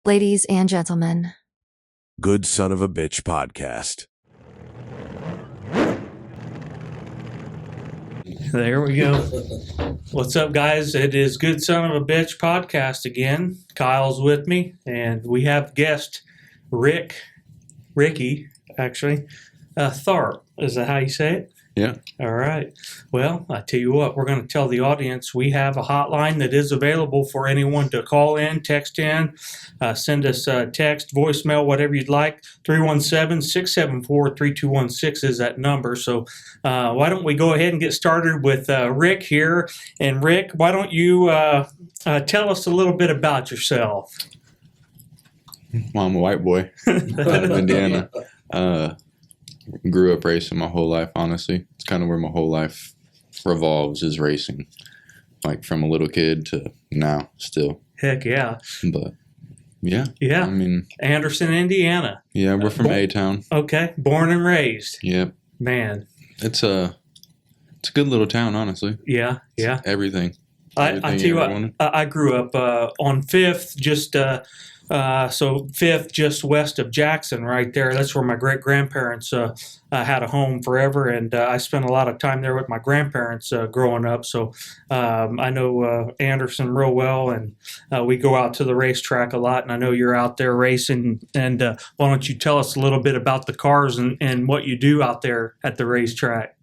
Ladies and gentlemen, Good Son of a Bitch podcast. There we go. What's up, guys? It is Good Son of a Bitch podcast again. Kyle's with me, and we have guest Rickie, actually, Tharp. Is that how you say it? Yeah. All right. Well, I tell you what, we're going to tell the audience we have a hotline that is available for anyone to call in, text in, send us a text, voicemail, whatever you'd like. 317-674-3216 is that number. So why don't we go ahead and get started with Rick here. And Rick, why don't you tell us a little bit about yourself? Well, I'm a white boy out of Indiana. Grew up racing my whole life, honestly. It's kind of where my whole life revolves, is racing. Like from a little kid to now still. Heck yeah. But yeah. Yeah. I mean, Anderson, Indiana. yeah, we're from A-Town. Okay. Born and raised. Yep. Man. It's a good little town, honestly. Yeah. Yeah. Everything. I tell you what, I grew up on 5th, just so 5th, just west of Jackson, right there. That's where my great grandparents had a home forever, and I spent a lot of time there with my grandparents growing up. So I know Anderson real well, and we go out to the racetrack a lot. And I know you're out there racing. And why don't you tell us a little bit about the cars and what you do out there at the racetrack?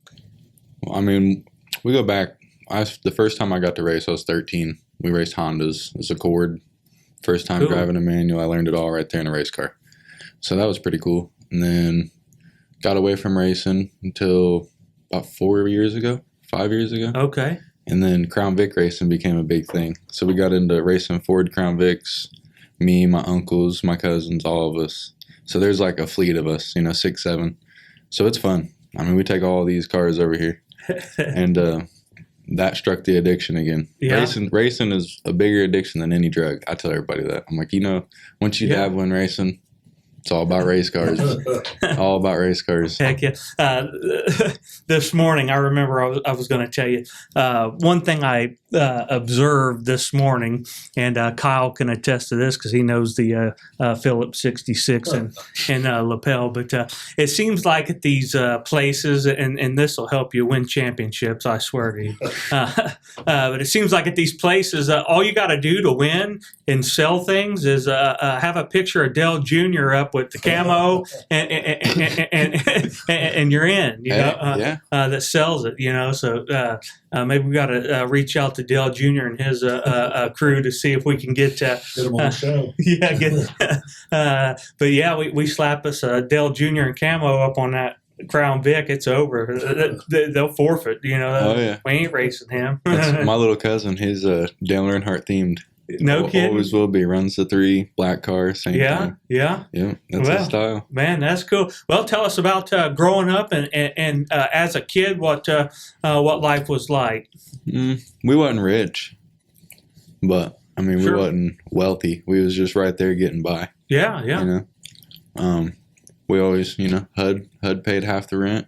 Well, I mean, we go back. The first time I got to race, I was 13. We raced Hondas. It was Accord. First time Cool. driving a manual. I learned it all right there in a race car. So that was pretty cool. And then got away from racing until about 5 years ago. Okay. And then Crown Vic racing became a big thing. So we got into racing Ford Crown Vics, me, my uncles, my cousins, all of us. So there's like a fleet of us, 6, 7. So it's fun. I mean, we take all these cars over here. And that struck the addiction again. Yeah. Racing is a bigger addiction than any drug. I tell everybody that. I'm like, once you dabble in racing, it's all about race cars. All about race cars. Heck yeah. This morning, I remember I was going to tell you one thing I observed this morning, and Kyle can attest to this because he knows the Phillips 66 and lapel. But it seems like at these places, and this will help you win championships, I swear to you. But it seems like at these places, all you got to do to win and sell things is have a picture of Dale Jr. up with the camo, and you're in. That sells it. So maybe we got to reach out to Dale Jr. and his crew to see if we can get him on the show. But yeah, we slap us Dale Jr. and camo up on that Crown Vic. It's over. They'll forfeit. We ain't racing him. That's my little cousin. He's Dale Earnhardt themed. No kidding. Always will be. Runs the 3 black car. Same thing. Yeah. That's his style. Man, that's cool. Well, tell us about growing up and as a kid, what life was like. We wasn't rich, but I mean, Sure. we wasn't wealthy. We was just right there getting by. Yeah. We always, HUD paid half the rent,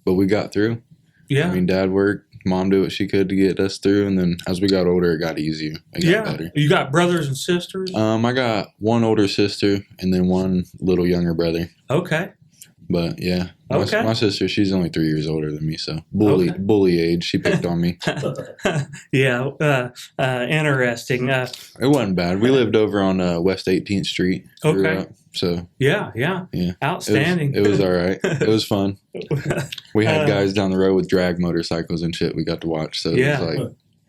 but we got through. Yeah. I mean, Dad worked. Mom did what she could to get us through, and then as we got older, it got easier. It got better. You got brothers and sisters? I got one older sister and then one little younger brother. Okay. But yeah, Okay. my sister, she's only 3 years older than me, so bully age. She picked on me. Interesting. It wasn't bad. We lived over on West 18th Street. Okay. So Yeah. Outstanding. It was all right. It was fun. We had guys down the road with drag motorcycles and shit we got to watch. So it was like,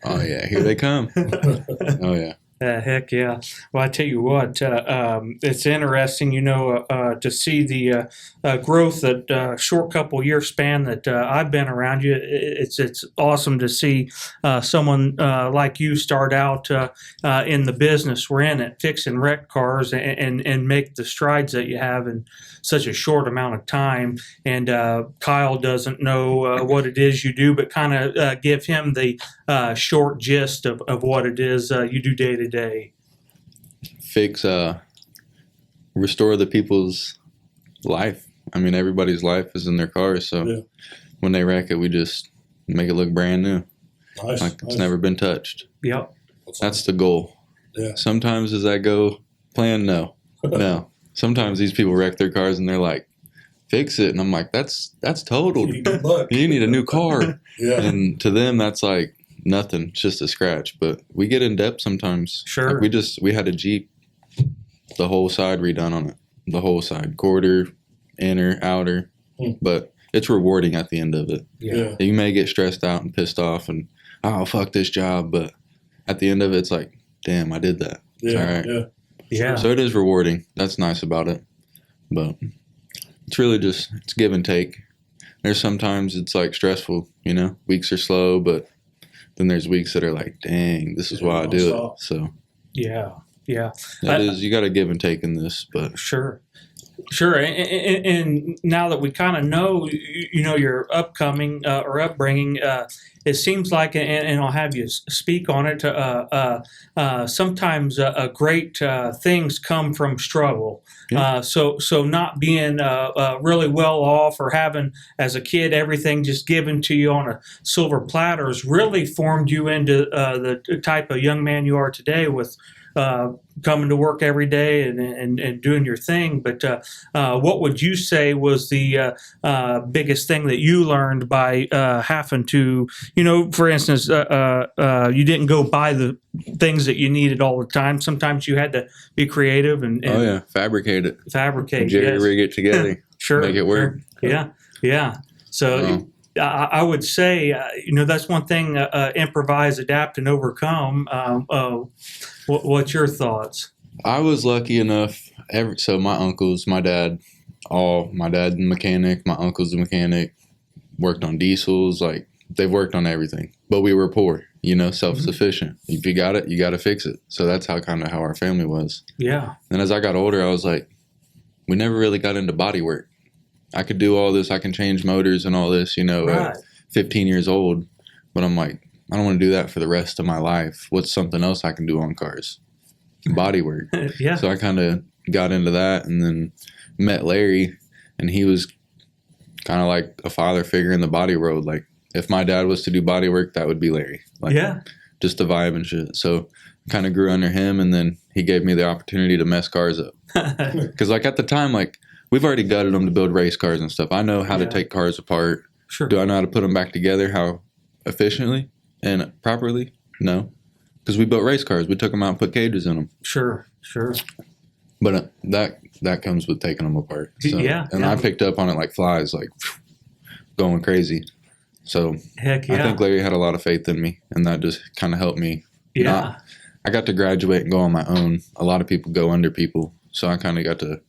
oh yeah, here they come. Oh yeah. Heck yeah. Well, I tell you what, it's interesting, to see the growth that short couple year span that I've been around you. It's awesome to see someone like you start out in the business we're in it, fixing wrecked cars and make the strides that you have in such a short amount of time. And Kyle doesn't know what it is you do, but kind of give him the short gist of what it is you do day to day. Fix, restore the people's life. I mean, everybody's life is in their cars, so when they wreck it, we just make it look brand new. Like it's never been touched. Yep. That's the goal. Yeah. Sometimes as I go Plan, no. No. Sometimes these people wreck their cars and they're like, fix it. And I'm like, that's totaled. Good luck. You need a new car. Yeah. And to them, that's like nothing. It's just a scratch. But we get in depth sometimes. Sure. Like we had a Jeep, the whole side redone on it. The whole side. Quarter, inner, outer. But it's rewarding at the end of it. Yeah. You may get stressed out and pissed off and, oh, fuck this job. But at the end of it, it's like, damn, I did that. It's Yeah. all right. Yeah. Yeah. So it is rewarding. That's nice about it. But it's really just, it's give and take. There's sometimes it's like stressful, you know, weeks are slow, but then there's weeks that are like, dang, this is why I do it. So Yeah. Yeah. that is, you got to give and take in this, but Sure. Sure. And now that we kind of know, your upcoming or upbringing, it seems like, and I'll have you speak on it, sometimes great things come from struggle. Yeah. So not being really well off or having, as a kid, everything just given to you on a silver platter has really formed you into the type of young man you are today with coming to work every day and doing your thing. But what would you say was the biggest thing that you learned by having to, for instance, you didn't go buy the things that you needed all the time. Sometimes you had to be creative and oh yeah, fabricate it. fabricate. Jerry Yes. rig it together. Sure. Make it work. Sure. Yeah. So I would say, that's one thing, improvise, adapt, and overcome. What's your thoughts? I was lucky enough. So my uncles, my dad's a mechanic, my uncle's a mechanic, worked on diesels, like they've worked on everything. But we were poor, self-sufficient. If you got it, you got to fix it. So that's how our family was. Yeah. And as I got older, I was like, we never really got into body work. I could do all this. I can change motors and all this, Right. at 15 years old. But I'm like, I don't want to do that for the rest of my life. What's something else I can do on cars? Body work. Yeah. So I kind of got into that and then met Larry, and he was kind of like a father figure in the body world. Like if my dad was to do body work, that would be Larry. Like, Yeah. just the vibe and shit. So kind of grew under him, and then he gave me the opportunity to mess cars up. Because like at the time, like we've already gutted them to build race cars and stuff. I know how to Yeah. take cars apart. Sure. Do I know how to put them back together? How efficiently and properly? No. Because we built race cars. We took them out and put cages in them. Sure. But that comes with taking them apart. So, Yeah, And yeah. I picked up on it like flies, like going crazy. So Heck yeah. I think Larry had a lot of faith in me, and that just kind of helped me. Yeah. I got to graduate and go on my own. A lot of people go under people. So I kind of got to,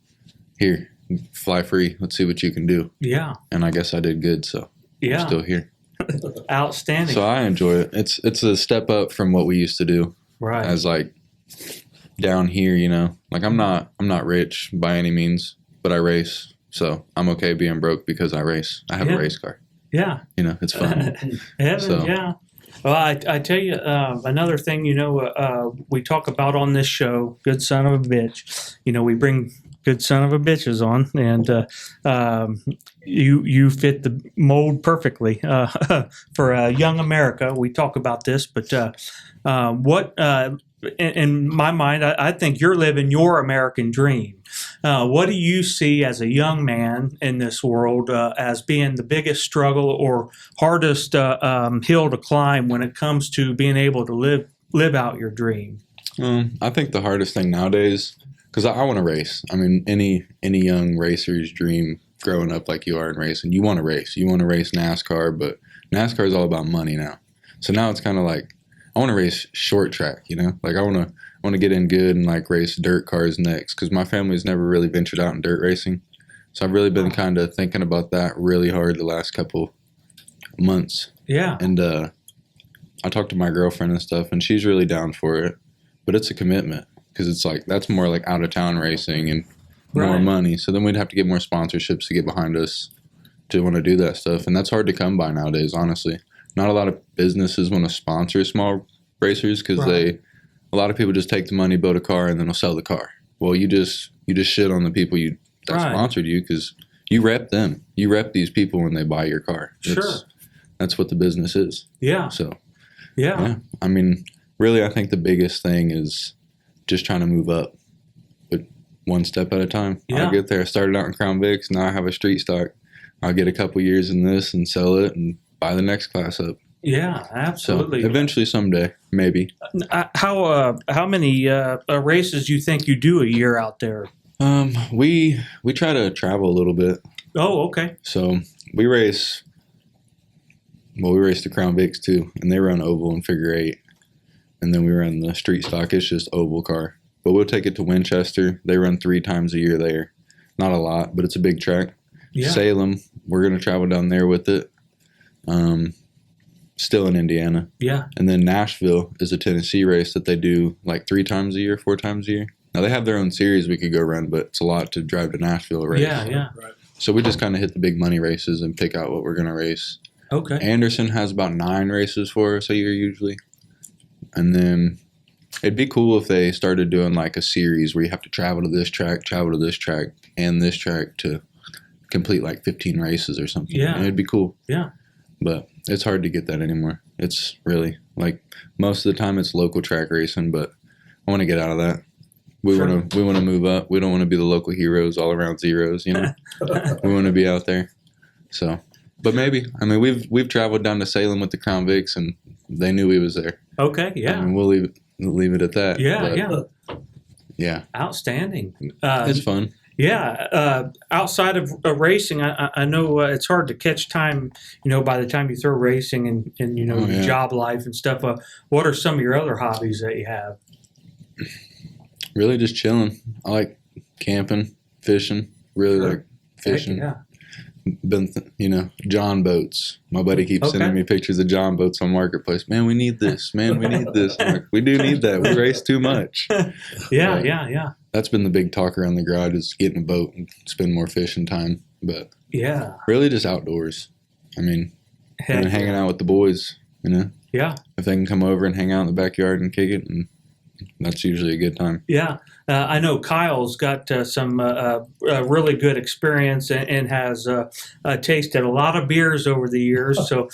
here, fly free. Let's see what you can do. Yeah. And I guess I did good. So Yeah. I'm still here. Outstanding. So I enjoy it. It's a step up from what we used to do Right. as like down here, like I'm not rich by any means, but I race. So I'm okay being broke because I race. I have Yeah. a race car. Yeah. It's fun. Heaven, So- yeah. Well, I tell you, another thing, we talk about on this show, good son of a bitch. We bring good son of a bitches on, and you fit the mold perfectly for young America. We talk about this, but what in my mind, I think you're living your American dream. What do you see as a young man in this world as being the biggest struggle or hardest hill to climb when it comes to being able to live out your dream? I think the hardest thing nowadays, because I want to race. I mean, any young racer's dream growing up like you are in racing, you want to race. You want to race NASCAR, but NASCAR is all about money now. So now it's kind of like, I want to race short track, Like I want to get in good and like race dirt cars next, because my family's never really ventured out in dirt racing. So I've really been kind of thinking about that really hard the last couple months. Yeah. And I talked to my girlfriend and stuff, and she's really down for it. But it's a commitment, because it's like that's more like out of town racing and more Right. money. So then we'd have to get more sponsorships to get behind us to want to do that stuff, and that's hard to come by nowadays. Honestly, not a lot of businesses want to sponsor small racers because Right. a lot of people just take the money, build a car, and then they'll sell the car. Well, you just shit on the people that Right. sponsored you, because you rep them. You rep these people when they buy your car. Sure. That's what the business is. Yeah. So. Yeah. Yeah. I mean, really, I think the biggest thing is just trying to move up. one step at a time. Yeah. I'll get there. I started out in Crown Vics. Now I have a street stock. I'll get a couple years in this and sell it and buy the next class up. Yeah, absolutely. So eventually, someday, maybe. How many races do you think you do a year out there? We try to travel a little bit. Oh, okay. So we race the Crown Vics too, and they run oval and figure eight. And then we run the street stock. It's just oval car. But we'll take it to Winchester. They run 3 times a year there. Not a lot, but it's a big track. Yeah. Salem, we're going to travel down there with it. Still in Indiana. Yeah. And then Nashville is a Tennessee race that they do like 3 times a year, 4 times a year. Now they have their own series we could go run, but it's a lot to drive to Nashville race. Yeah, yeah. Right. So we just kind of hit the big money races and pick out what we're going to race. Okay. Anderson has about 9 races for us a year usually. And then it'd be cool if they started doing like a series where you have to travel to this track, and this track to complete like 15 races or something. Yeah. And it'd be cool. Yeah. But it's hard to get that anymore. It's really like most of the time it's local track racing, but I want to get out of that. We Sure. want to move up. We don't want to be the local heroes all around zeros, you know. We want to be out there. So, but maybe. I mean, we've traveled down to Salem with the Crown Vics, and they knew we was there. Okay. Yeah. I mean, we'll leave it at that. Yeah. But, Yeah. yeah. Outstanding. It's fun. Yeah. Outside of racing, I know it's hard to catch time, by the time you throw racing and Oh, your yeah. job life and stuff. What are some of your other hobbies that you have? Really just chilling. I like camping, fishing. Really Sure. like fishing. Heck Been, John boats. My buddy keeps Okay. sending me pictures of John boats on Marketplace. Man, we need this. Man, we need this. I'm like, we do need that. We race too much. Yeah. Right. Yeah. That's been the big talk around the garage is getting a boat and spend more fishing time. But Yeah. really just outdoors. I mean, Heck and hanging out with the boys, Yeah. If they can come over and hang out in the backyard and kick it, and that's usually a good time. Yeah. I know Kyle's got some really good experience and has tasted a lot of beers over the years. So,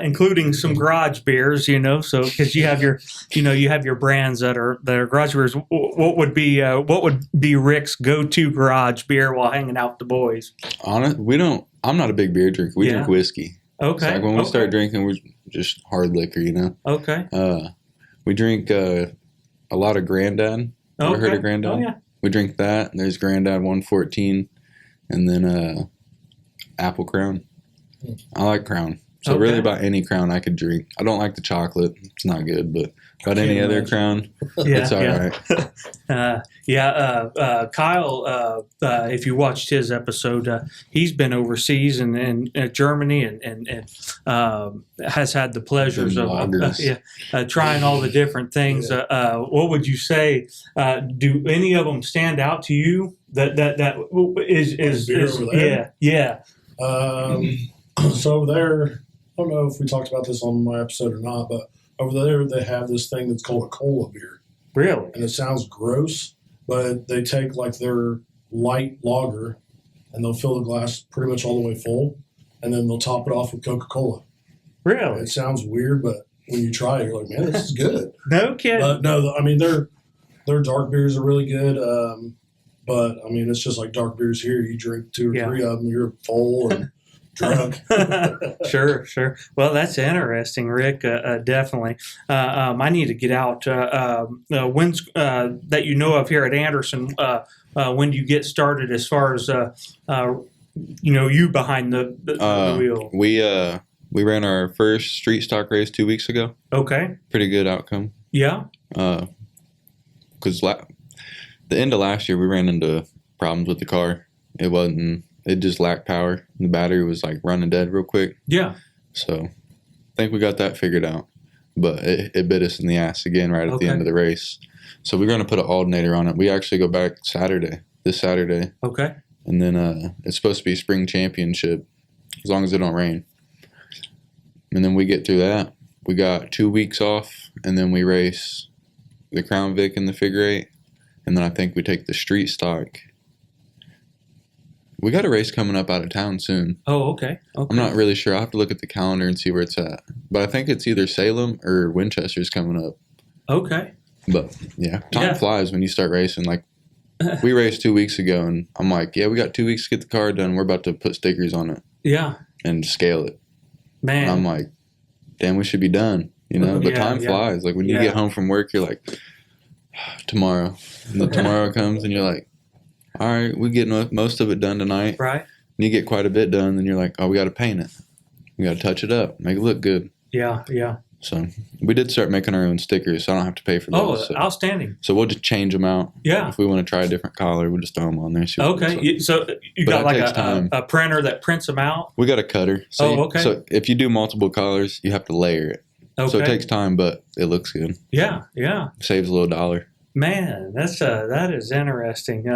including some garage beers, so because you have your brands that are garage beers. What would be Rick's go-to garage beer while hanging out with the boys? I'm not a big beer drinker. We Yeah. drink whiskey. Okay. It's like when we Okay. start drinking, we're just hard liquor, Okay. We drink a lot of Grandad. Ever heard of Grandad? Oh, yeah. We drink that. There's Grandad 114, and then Apple Crown. I like Crown. So Okay. really about any Crown I could drink. I don't like the chocolate. It's not good, but about any Can't other imagine. Crown, Yeah. it's all yeah. right. Kyle, if you watched his episode, he's been overseas and Germany and has had the pleasures Them of lagers. trying all the different things. What would you say? Do any of them stand out to you? That is Beer over there? yeah. So over there, I don't know if we talked about this on my episode or not, but over there they have this thing that's called a cola beer. Really? And it sounds gross, but they take like their light lager and they'll fill the glass pretty much all the way full, and then they'll top it off with Coca-Cola. Really? It sounds weird, but when you try it, you're like, man, this is good. No kidding. But no, I mean, their dark beers are really good. But I mean, it's just like dark beers here. You drink 2 or Yeah. 3 of them, you're full and drunk. Sure. Well, that's interesting, Rick. Definitely. I need to get out. When's that you know of here at Anderson? When do you get started as far as you behind the wheel? We ran our first street stock race 2 weeks ago. Okay. Pretty good outcome. Yeah. Because the end of last year we ran into problems with the car. It just lacked power. The battery was like running dead real quick. Yeah. So I think we got that figured out. But it bit us in the ass again right at Okay. the end of the race. So we're going to put an alternator on it. We actually go back this Saturday. Okay. And then it's supposed to be spring championship as long as it don't rain. And then we get through that. We got 2 weeks off, and then we race the Crown Vic and the figure eight. And then I think we take the street stock. We got a race coming up out of town soon. Oh, okay. I'm not really sure. I'll have to look at the calendar and see where it's at. But I think it's either Salem or Winchester's coming up. Okay. But yeah, time Yeah. flies when you start racing. Like we raced 2 weeks ago, and I'm like, yeah, we got 2 weeks to get the car done. We're about to put stickers on it Yeah, and scale it. man. And I'm like, damn, we should be done, you know? But Yeah, time yeah. flies. Like when you Yeah. get home from work, you're like, tomorrow. And then tomorrow comes, and you're like, all right, we're getting most of it done tonight. Right? And you get quite a bit done, then you're like, oh, we got to paint it. We got to touch it up, make it look good. Yeah, yeah. So we did start making our own stickers, so I don't have to pay for Oh, those. So, outstanding. so we'll just change them out. Yeah. If we want to try a different color, we'll just throw them on there. see what it looks Okay. like. So you But got it like takes time. a printer that prints them out? We got a cutter. Oh, okay. So if you do multiple colors, you have to layer it. Okay. So it takes time, but it looks good. Yeah, yeah. Saves a little $1. Man, that is interesting.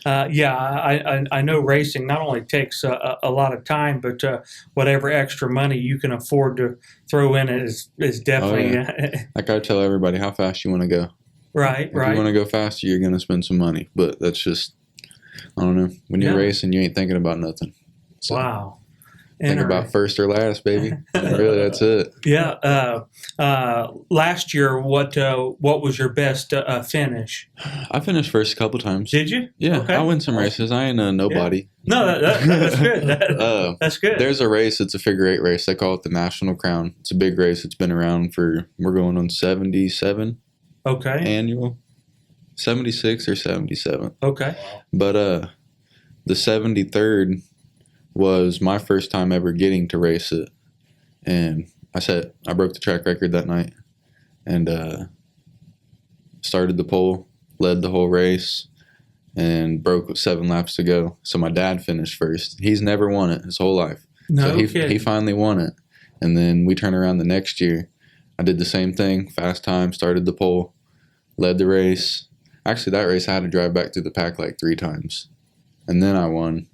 I know racing not only takes a lot of time, but whatever extra money you can afford to throw in is definitely Like I tell everybody, how fast you want to go. right. If you Right. want to go faster, you're going to spend some money. But that's just, I don't know. When you're Yeah. racing, you ain't thinking about nothing. So Wow. think about Interesting. first or last, baby. Really, that's it. Yeah. Last year, what was your best finish? I finished first a couple times. Did you? Yeah, Okay. I win some races. I ain't a nobody. No, that's good. That's good. There's a race. It's a figure 8 race. They call it the National Crown. It's a big race. It's been around we're going on 77 Okay. annual, 76 or 77. Okay. But the 73rd was my first time ever getting to race it, and I broke the track record that night, and started the pole, led the whole race, and broke with 7 laps to go. So my dad finished first. He's never won it his whole life. No So he kidding. finally won it. And then we turned around the next year. I did the same thing, fast time, started the pole, led the race. Actually, that race I had to drive back through the pack like 3 times. And then I won.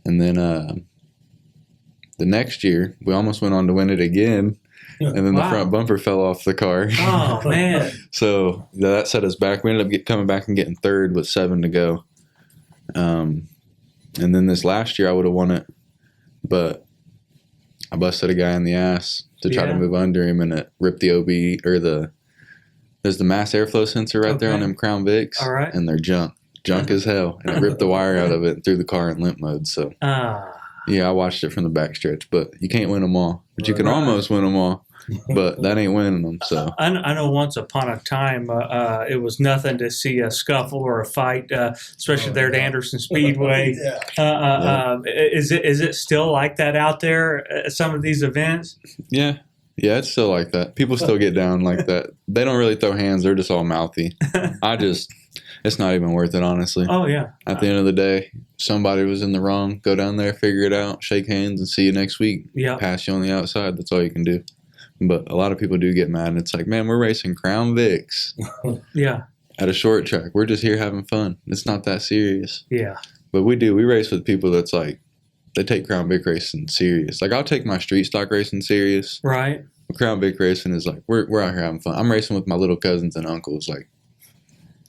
And then the next year, we almost went on to win it again. And then the Wow. front bumper fell off the car. Oh man. So that set us back. We ended up coming back and getting third with 7 to go. And then this last year, I would have won it. But I busted a guy in the ass to try to Yeah. move under him, and it ripped the OB or there's the mass airflow sensor right there on Okay. them Crown Vics. All right. And they're junk as hell. And it ripped the wire out of it and threw the car in limp mode. So yeah, I watched it from the backstretch, but you can't win them all. But you can Right. almost win them all. But that ain't winning them. So I know once upon a time it was nothing to see a scuffle or a fight, especially there at Anderson Speedway. Is it still like that out there at some of these events? yeah, it's still like that. People still get down like that. They don't really throw hands. They're just all mouthy. It's not even worth it, honestly. Oh yeah. At the end of the day, somebody was in the wrong. Go down there, figure it out, shake hands, and see you next week. Yeah. Pass you on the outside. That's all you can do. But a lot of people do get mad, and it's like, man, we're racing Crown Vics Yeah. at a short track. We're just here having fun. It's not that serious. Yeah. But we race with people that's like, they take Crown Vic racing serious. Like, I'll take my street stock racing serious. Right. Crown Vic racing is like, we're out here having fun. I'm racing with my little cousins and uncles. Like,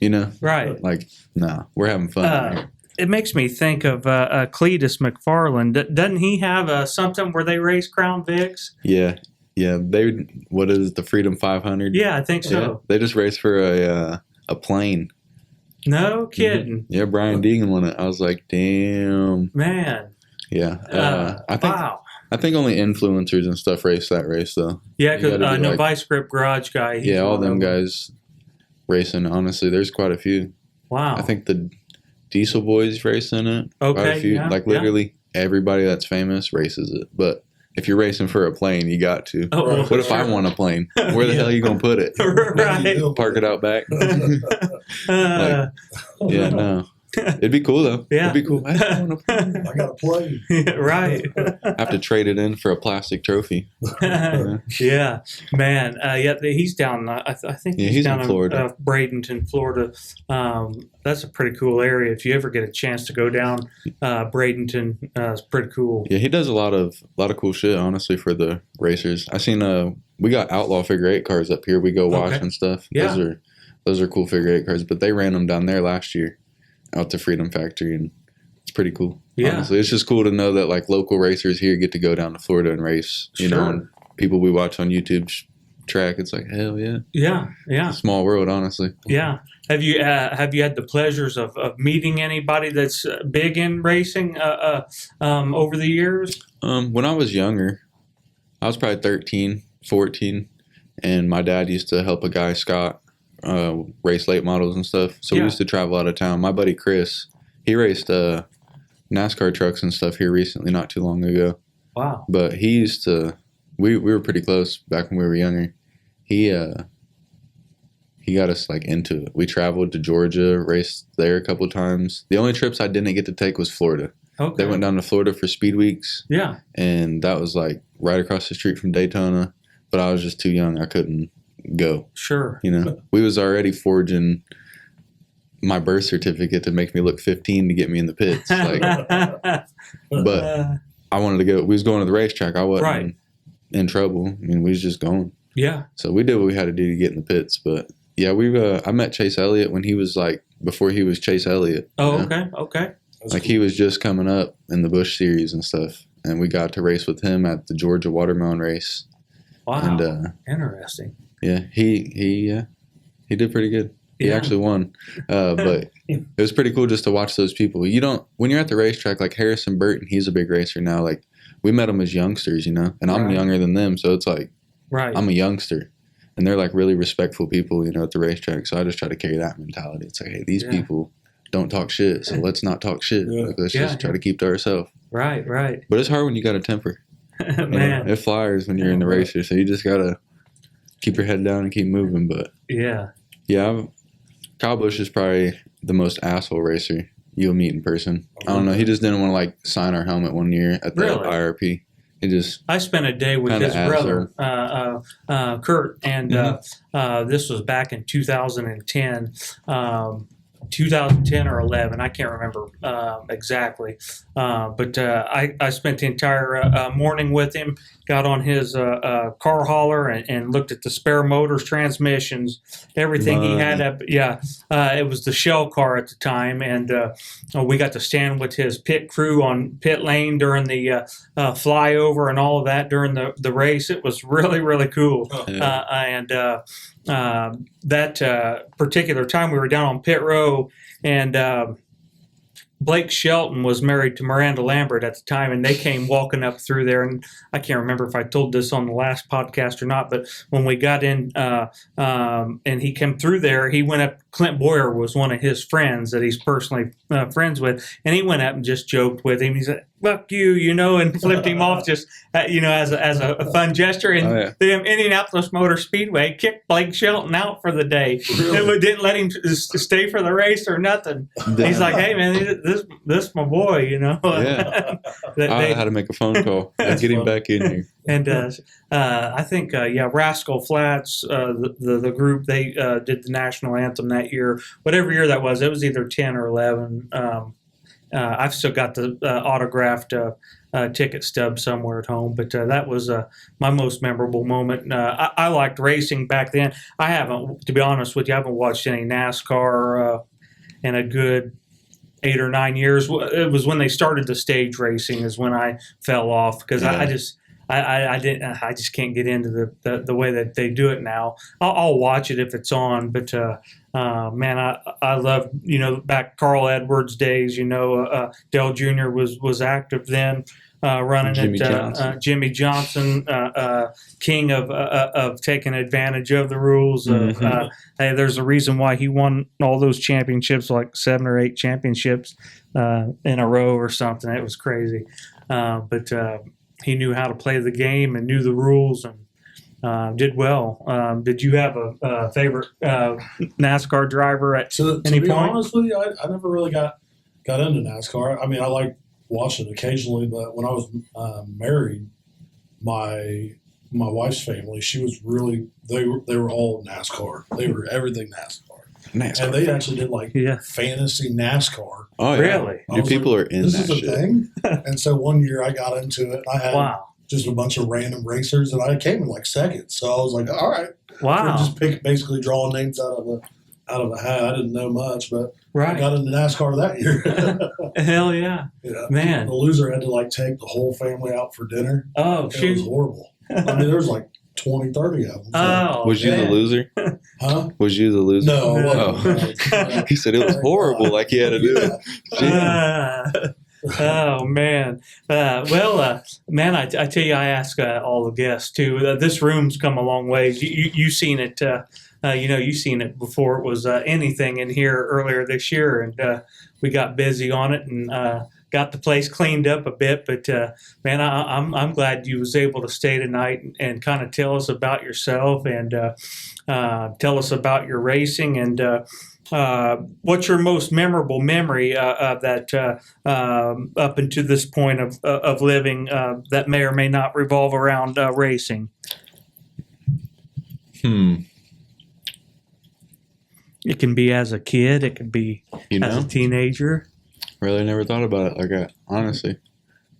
you know? Right. Like, nah, we're having fun out here. It makes me think of Cletus McFarland. Doesn't he have something where they race Crown Vics? Yeah. What is it, the Freedom 500? Yeah, I think so. Yeah, they just race for a plane. No kidding. Yeah, Brian Deegan won it. I was like, damn. Man. Yeah. Wow. I think only influencers and stuff race that race, though. Yeah, You because gotta be no like- Vice Grip Garage guy. he's Yeah, all one them of guys racing. Honestly, there's quite a few. Wow. I think the Diesel Boys race in it. Quite Okay, a few. yeah, Like yeah. literally everybody that's famous races it. But if you're racing for a plane, you got to. Oh, well, What if I sure. want a plane? Where the hell are you gonna put it? Right. Park it out back. Uh, Yeah, no. It'd be cool though. Yeah. It'd be cool. I want a plane. I got a plane. right. Have to trade it in for a plastic trophy. Yeah, man. He's down. I think Yeah, he's he's down in Florida. Bradenton, Florida. That's a pretty cool area. If you ever get a chance to go down Bradenton, it's pretty cool. Yeah, he does a lot of cool shit. Honestly, for the racers, I seen we got outlaw figure 8 cars up here. We go watch Okay. and stuff. Yeah. Those are cool figure 8 cars. But they ran them down there last year, out to Freedom Factory, and it's pretty cool. Yeah. Honestly, it's just cool to know that like local racers here get to go down to Florida and race. You know, Sure. and people we watch on YouTube track. It's like, hell yeah. Yeah. It's a small world, honestly. Yeah. Have you had the pleasures of meeting anybody that's big in racing over the years? When I was younger, I was probably 13, 14, and my dad used to help a guy, Scott, race late models and stuff. So we used to travel out of town. My buddy Chris, he raced NASCAR trucks and stuff here recently, not too long ago. Wow. But he used to, we were pretty close back when we were younger. He got us like into it. We traveled to Georgia, raced there a couple of times. The only trips I didn't get to take was Florida. Okay. They went down to Florida for speed weeks. Yeah. And that was like right across the street from Daytona. But I was just too young. I couldn't go. Sure. You know, we was already forging my birth certificate to make me look 15 to get me in the pits. Like, but I wanted to go. We was going to the racetrack. I wasn't in trouble. I mean, we was just going. Yeah. So we did what we had to do to get in the pits. But yeah, I met Chase Elliott when he was like, before he was Chase Elliott. Oh, okay. Like he was just coming up in the Busch Series and stuff. And we got to race with him at the Georgia Watermelon race. Wow. And, interesting. Yeah, he did pretty good. He actually won. But it was pretty cool just to watch those people. When you're at the racetrack, like Harrison Burton, he's a big racer now. Like we met him as youngsters, you know, and I'm younger than them. So it's like, I'm a youngster. And they're like really respectful people, you know, at the racetrack. So I just try to carry that mentality. It's like, hey, these people don't talk shit. So let's not talk shit. Like, let's just try to keep to ourselves. Right. But it's hard when you got a temper. Man. You know, it flyers when you're in the racer. So you just got to keep your head down and keep moving. But yeah, Kyle Busch is probably the most asshole racer you'll meet in person. I don't know. He just didn't want to like sign our helmet one year at the IRP. I spent a day with his brother, Kurt, and this was back in 2010. 2010 or 11, I can't remember exactly. But I spent the entire morning with him, got on his car hauler and looked at the spare motors, transmissions, everything he had. It was the Shell car at the time, and we got to stand with his pit crew on pit lane during the flyover and all of that during the race. It was really, really cool. That particular time we were down on pit row, and Blake Shelton was married to Miranda Lambert at the time, and they came walking up through there. And I can't remember if I told this on the last podcast or not, but when we got in and he came through there, he went up. Clint Boyer was one of his friends that he's personally friends with, and he went up and just joked with him. He said, "Fuck you," you know, and flipped him off just, as a fun gesture. And the Indianapolis Motor Speedway kicked Blake Shelton out for the day. Really? Didn't let him stay for the race or nothing. He's like, "Hey, man, this my boy," you know. Yeah. I had to make a phone call and get him back in here. And I think, Rascal Flatts, the group, they did the national anthem that year. Whatever year that was, it was either 10 or 11. I've still got the autographed ticket stub somewhere at home, but that was my most memorable moment. I liked racing back then. I haven't, to be honest with you, I haven't watched any NASCAR in a good 8 or 9 years. It was when they started the stage racing is when I fell off, because I just can't get into the way that they do it now. I'll watch it if it's on, but man, I love, back Carl Edwards days. Dale Jr. was active then, running Jimmy Johnson, king of taking advantage of the rules. Hey, there's a reason why he won all those championships, like 7 or 8 championships in a row or something. It was crazy, but he knew how to play the game and knew the rules and did well. Did you have a favorite NASCAR driver at any point? To be honest with you, I never really got into NASCAR. I mean, I like watching occasionally, but when I was married, my wife's family, she was really they were all NASCAR. They were everything NASCAR. And they actually did fantasy NASCAR. Oh, yeah. Really? People are in this that is a shit. thing. And so one year I got into it. And I had just a bunch of random racers, and I came in like second. So I was like, all right. Wow. Just basically drawing names out of a hat. I didn't know much, but I got into NASCAR that year. Hell yeah. Man. The loser had to take the whole family out for dinner. Oh, shoot. It was horrible. I mean, there was like 20, 30 of them. Oh, Was you the man. loser? Huh? Was you the loser? No, I Oh. wasn't. He said it was horrible, like he had to do it. Ah. Oh man! Man, I tell you, I ask all the guests too. This room's come a long ways. You seen it? You seen it before it was anything in here earlier this year, and we got busy on it and got the place cleaned up a bit. But man, I'm glad you was able to stay tonight and kind of tell us about yourself and tell us about your racing and. What's your most memorable memory of that up until this point of living that may or may not revolve around racing? It can be as a kid. It can be as a teenager. Really never thought about it like that, honestly.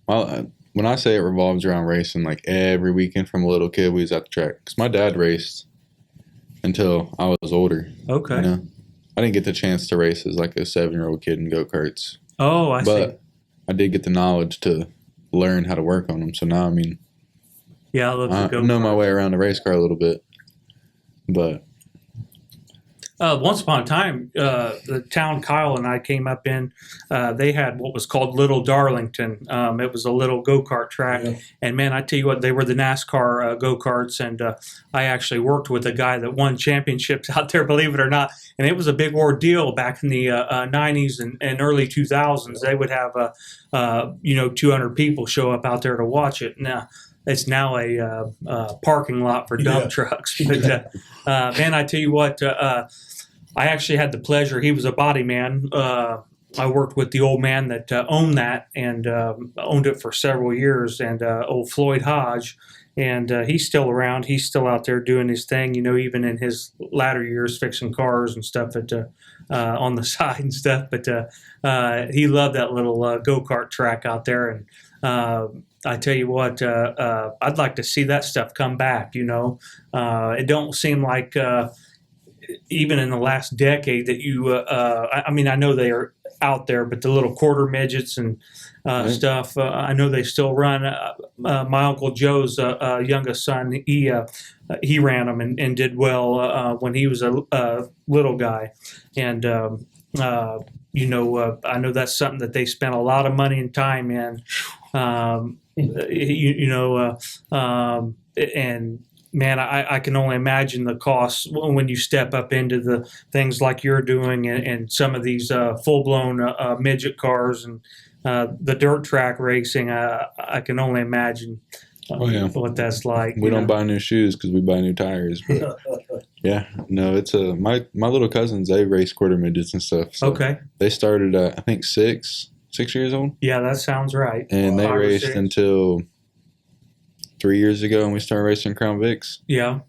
Well, when I say it revolves around racing, like every weekend from a little kid, we was at the track. Because my dad raced until I was older. Okay. You know? I didn't get the chance to race as like a 7-year-old kid in go-karts. Oh, I see. But I did get the knowledge to learn how to work on them. So now, I mean, Yeah, I love I to go. know my way around the race car a little bit. But Once upon a time, the town Kyle and I came up in, they had what was called Little Darlington. It was a little go-kart track. Yeah. And man, I tell you what, they were the NASCAR go-karts. And I actually worked with a guy that won championships out there, believe it or not. And it was a big ordeal back in the 90s and early 2000s. They would have, 200 people show up out there to watch it. Now, it's now a parking lot for dump trucks. But man, I tell you what, I actually had the pleasure. He was a body man. I worked with the old man that owned that and owned it for several years, and old Floyd Hodge. And he's still around. He's still out there doing his thing, even in his latter years, fixing cars and stuff on the side and stuff. But he loved that little go-kart track out there. And I tell you what, I'd like to see that stuff come back, It don't seem like even in the last decade that you, I know they are out there, but the little quarter midgets and stuff, I know they still run. My Uncle Joe's youngest son, he ran them and did well when he was a little guy. And, I know that's something that they spent a lot of money and time in. And man, I can only imagine the costs when you step up into the things like you're doing and some of these full-blown midget cars and the dirt track racing. I can only imagine what that's like. We don't buy new shoes because we buy new tires. But yeah, no, it's my little cousins, they race quarter midgets and stuff. So Okay. they started I think 6 years old. Yeah, that sounds right. And they 5 or raced 6. until 3 years ago, and we started racing Crown Vics. Yeah.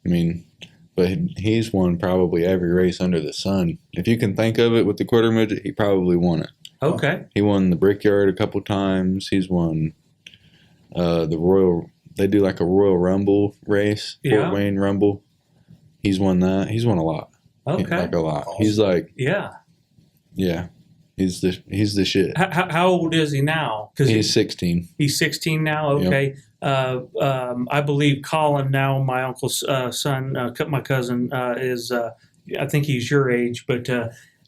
I mean, but he's won probably every race under the sun. If you can think of it with the quarter midget, he probably won it. Okay. He won the Brickyard a couple times. He's won the Royal. They do like a Royal Rumble race, Yeah. Fort Wayne Rumble. He's won that. He's won a lot. Okay. Like a lot. Awesome. He's like, Yeah. yeah, he's the shit. How old is he now? Because He's 16. he's 16 now. Okay. I believe Colin now, my uncle's son, my cousin, is. I think he's your age, but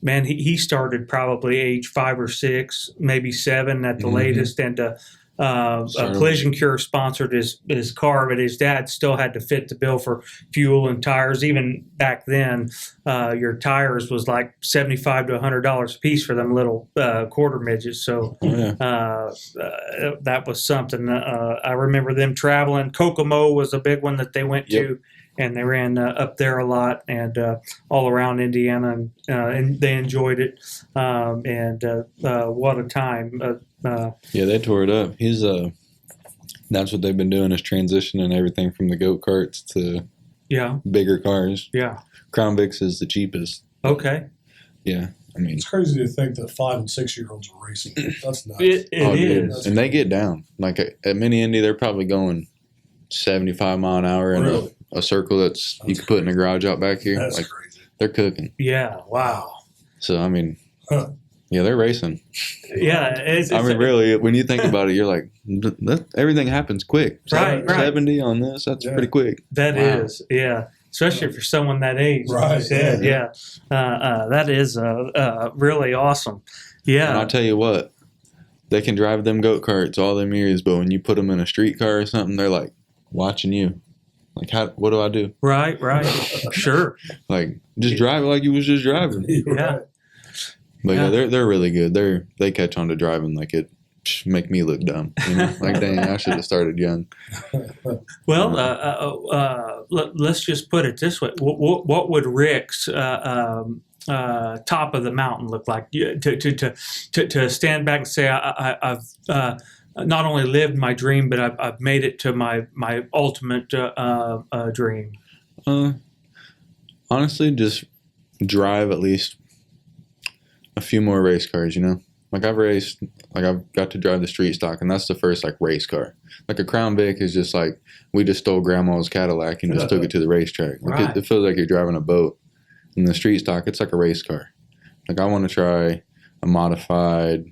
man, he started probably age 5 or 6, maybe 7 at the latest, and a Collision Cure sponsored his car, but his dad still had to fit the bill for fuel and tires. Even back then, your tires was like $75 to $100 a piece for them little quarter midgets. So that was something. I remember them traveling. Kokomo was a big one that they went to. And they ran up there a lot and all around Indiana, and they enjoyed it. What a time! Yeah, they tore it up. He's that's what they've been doing, is transitioning everything from the goat karts to bigger cars. Yeah. Crown Vics is the cheapest. Okay. Yeah, I mean, It's crazy to think that 5 and 6 year olds are racing. That's nuts. It is. That's and they get down. Like at Mini Indy, they're probably going 75 mile an hour in Really? a circle you could put in a garage out back here. That's Like crazy. they're cooking. Yeah. Wow. So I mean, Yeah, they're racing. Yeah, I mean, really, when you think about it, you're like, everything happens quick. Right. 70 on this, that's pretty quick. That Wow. is, yeah. Especially for someone that age, like Right, you said, yeah. that is really awesome. Yeah, And I'll tell you what, they can drive them goat karts all them years, but when you put them in a street car or something, they're like watching you. Like, what do I do? right, sure, Like, just drive it like you was just driving. yeah. But Yeah. they're really good. They catch on to driving like it make me look dumb. You know? Like, dang, I should have started young. Well, let's just put it this way: what would Rick's top of the mountain look like? To stand back and say I've not only lived my dream, but I've made it to my ultimate dream. Honestly, just drive at least a few more race cars. You know, like I've got to drive the street stock, and that's the first like race car. Like a Crown Vic is just like we just stole Grandma's Cadillac and just took it to the racetrack. Like Right. it feels like you're driving a boat. In the street stock, it's like a race car. Like I want to try a modified,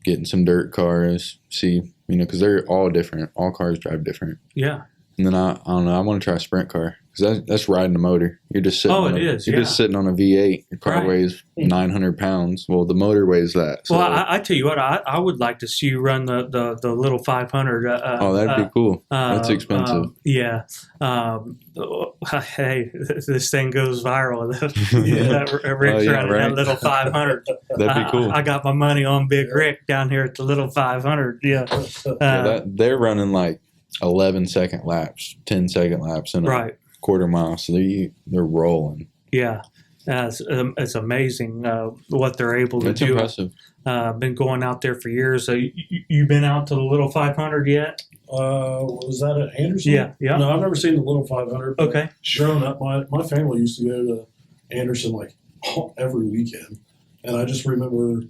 getting some dirt cars, see, because they're all different. All cars drive different. Yeah, And then I don't know, I want to try a sprint car because that's riding a motor. You're just sitting. Oh, on it a, is, You're yeah. just sitting on a V8. Your car Right. weighs 900 pounds. Well, the motor weighs that. So, well, I tell you what, I would like to see you run the little 500. oh, that'd be cool. That's expensive. Yeah. Hey, this thing goes viral. Rick's yeah, running right. that little 500. That'd be cool. I got my money on Big Rick down here at the little 500. Yeah. They're running like 11-second laps, 10-second laps in a Right. quarter mile. So they're rolling. Yeah. It's amazing what they're able to It's do. impressive. Been going out there for years. So you been out to the little 500 yet? Was that at Anderson? Yeah. No, I've never seen the little 500. but Okay. Growing up, my family used to go to Anderson like every weekend, and I just remember.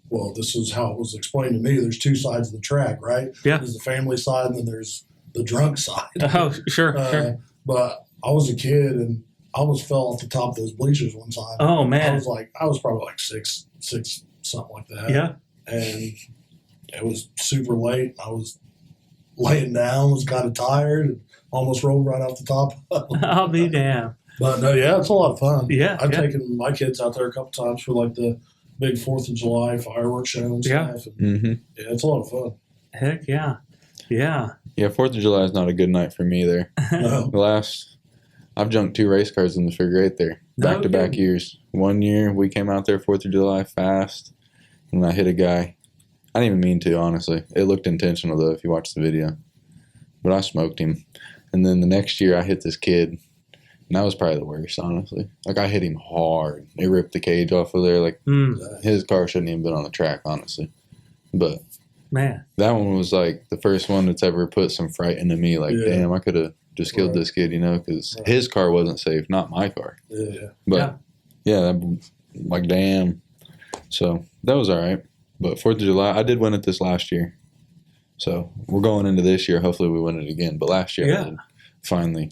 Well, this is how it was explained to me. There's two sides of the track, right? Yeah. There's the family side, and then there's the drunk side. Oh, sure. Sure. But I was a kid, and I almost fell off the top of those bleachers one time. Oh, man. I was probably like six, something like that. Yeah. And it was super late. I was laying down, was kind of tired, and almost rolled right off the top. I'll be damned. But no, yeah, it's a lot of fun. Yeah, I've yeah. taken my kids out there a couple times for like the big 4th of July fireworks show and Yeah. stuff. And Mm-hmm. yeah, it's a lot of fun. Heck yeah. Yeah. Yeah, 4th of July is not a good night for me there. No. I've junked 2 race cars in the figure 8 there, No back-to-back kidding. years. One year, we came out there 4th of July fast, and I hit a guy. I didn't even mean to, honestly. It looked intentional, though, if you watch the video. But I smoked him. And then the next year, I hit this kid, and that was probably the worst, honestly. Like, I hit him hard. It ripped the cage off of there. Like, his car shouldn't even been on the track, honestly. But Man. that one was, like, the first one that's ever put some fright into me. Like, Yeah. damn, I could have just killed Right. this kid, because Right. his car wasn't safe, not my car. Yeah. But, yeah, like, damn. So, that was all right. But 4th of July, I did win it this last year. So, we're going into this year. Hopefully, we win it again. But last year, Yeah. I did finally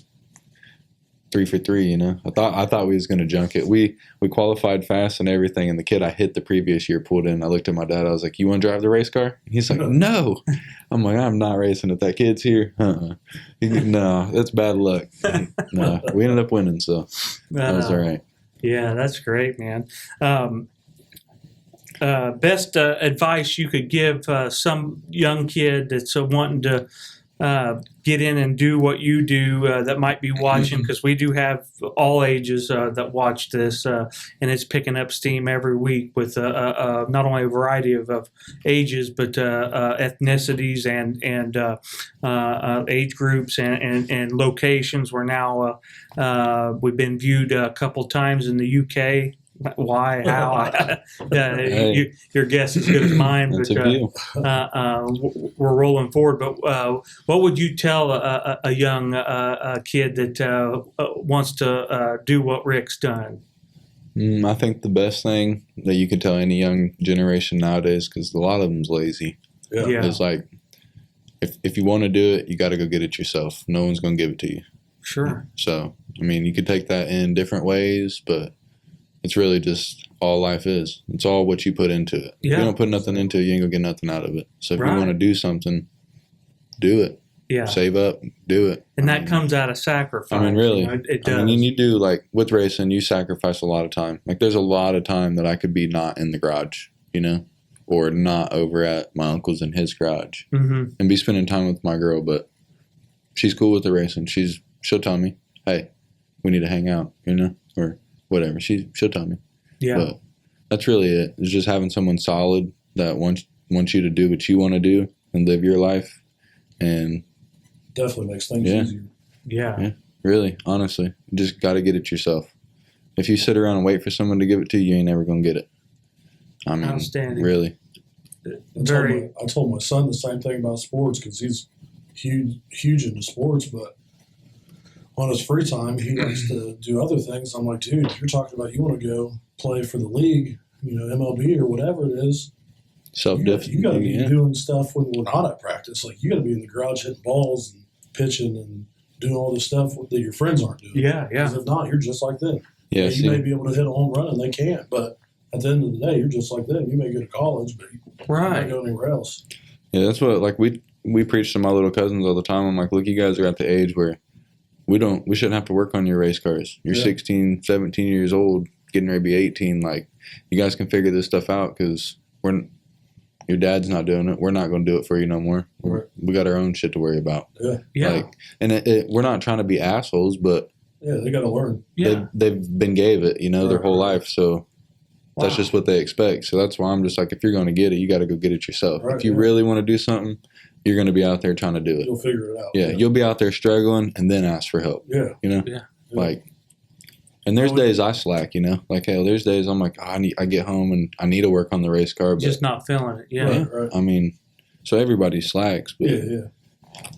3 for 3, I thought we was going to junk it. We qualified fast and everything, and the kid I hit the previous year pulled in. I looked at my dad. I was like, you want to drive the race car? He's like, no. I'm like, I'm not racing it. That kid's here. No, that's bad luck. No, we ended up winning, so that was all right. Yeah, that's great, man. Best advice you could give some young kid that's wanting to get in and do what you do that might be watching, because we do have all ages that watch this, and it's picking up steam every week with not only a variety of ages, but ethnicities and age groups and locations. We're now we've been viewed a couple times in the UK. Why? How? Hey. Your guess is as good as mine. That's but a view. we're rolling forward. But what would you tell a young kid that wants to do what Rick's done? I think the best thing that you could tell any young generation nowadays, because a lot of them's lazy, Yeah. is like, if you want to do it, you got to go get it yourself. No one's going to give it to you. Sure. So, I mean, you could take that in different ways, but it's really just all life is. It's all what you put into it. If Yeah. you don't put nothing into it, you ain't gonna get nothing out of it. So if Right. you want to do something, do it. Yeah. Save up, do it. And I that mean, comes out of sacrifice. I mean, really. You know, it does. I mean, you do, like, with racing, you sacrifice a lot of time. Like, there's a lot of time that I could be not in the garage, you know, or not over at my uncle's in his garage Mm-hmm. and be spending time with my girl. But she's cool with the racing. She'll tell me, hey, we need to hang out, you know, or whatever. She'll tell me. Yeah. But that's really it. It's just having someone solid that wants you to do what you want to do and live your life. And Definitely makes things Yeah. easier. Yeah. really, honestly, you just got to get it yourself. If you sit around and wait for someone to give it to you, you ain't never going to get it. I mean, Outstanding. really. I told my son the same thing about sports because he's huge into sports, but on his free time, he likes to do other things. I'm like, dude, you're talking about you want to go play for the league, you know, MLB or whatever it is. You got to be doing stuff when we're not at practice. Like, you got to be in the garage hitting balls and pitching and doing all this stuff that your friends aren't doing. Yeah. Yeah. 'Cause if not, you're just like them. Yeah, You see, may be able to hit a home run and they can't, but at the end of the day, you're just like them. You may go to college, but you can't Right. go anywhere else. yeah, that's what, like, we preach to my little cousins all the time. I'm like, look, you guys are at the age where we shouldn't have to work on your race cars. You're Yeah. 16, 17 years old, getting ready to be 18. Like, you guys can figure this stuff out because your dad's not doing it. We're not going to do it for you no more. Right. We got our own shit to worry about. Yeah. Like, and we're not trying to be assholes, but Yeah, they got to learn. Yeah. they've been gave it, you know, their Right, whole right. life. So that's Wow. just what they expect. So that's why I'm just like, if you're going to get it, you got to go get it yourself. Right, if you yeah. really want to do something, you're going to be out there trying to do it. You'll figure it out. Yeah, you'll be out there struggling and then ask for help, Yeah. you know? Yeah. Like, and there's Well, days I slack, you know? Like, hell, there's days I'm like, I get home and I need to work on the race car. But, Just not feeling it. Yeah. Right, right. I mean, so everybody slacks, but Yeah, yeah,